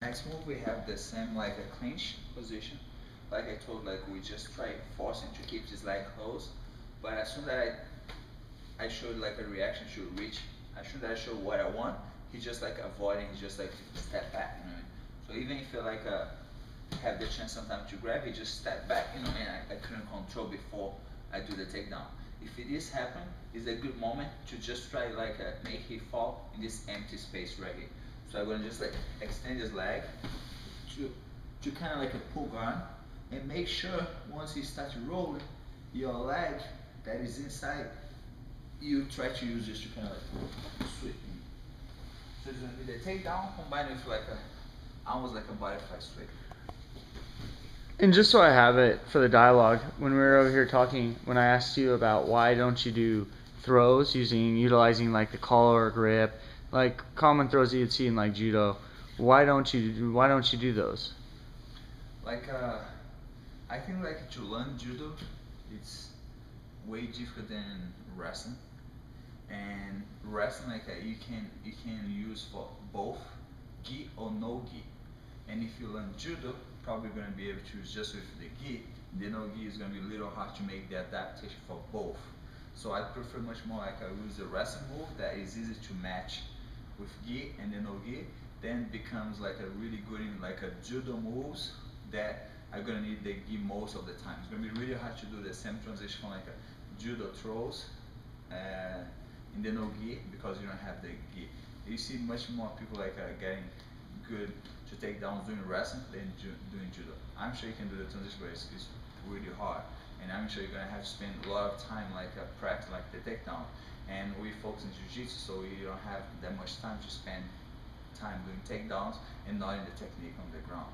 Next move we have the same like a clinch position. Like I told, like we just try forcing to keep his leg close. But as soon as I showed like a reaction to reach, as soon as I show what I want, he just like avoiding, he just like step back, you know what I mean? So even if you like have the chance sometimes to grab, he just step back, you know, and I couldn't control before I do the takedown. If it is happen, it's a good moment to just try like make him fall in this empty space right here. So I'm gonna just like extend his leg to kind of like a pull guard, and make sure once he starts rolling, your leg that is inside, you try to use this to kind of like sweep in. So it's gonna be the takedown combined with like a almost like a butterfly sweep. And just so I have it for the dialogue, when we were over here talking, when I asked you about why don't you do throws utilizing like the collar or grip, like common throws that you'd see in like judo, why don't you do those? Like I think like to learn judo, it's way different than wrestling. And wrestling like you can use for both gi or no gi. And if you learn judo, probably gonna be able to use just with the gi. The no gi is gonna be a little hard to make the adaptation for both. So I prefer much more like I use a wrestling move that is easy to match with gi and the no gi. Then becomes like a really good in like a judo moves that are gonna need the gi most of the time. It's gonna be really hard to do the same transition from like a judo throws in the no gi because you don't have the gi. You see much more people like getting good to take downs doing wrestling than doing judo. I'm sure you can do the transition, but it's really hard, and I'm sure you're gonna have to spend a lot of time like practice like the takedown. And we focus in jiu-jitsu, so we don't have that much time to spend time doing takedowns and not in the technique on the ground.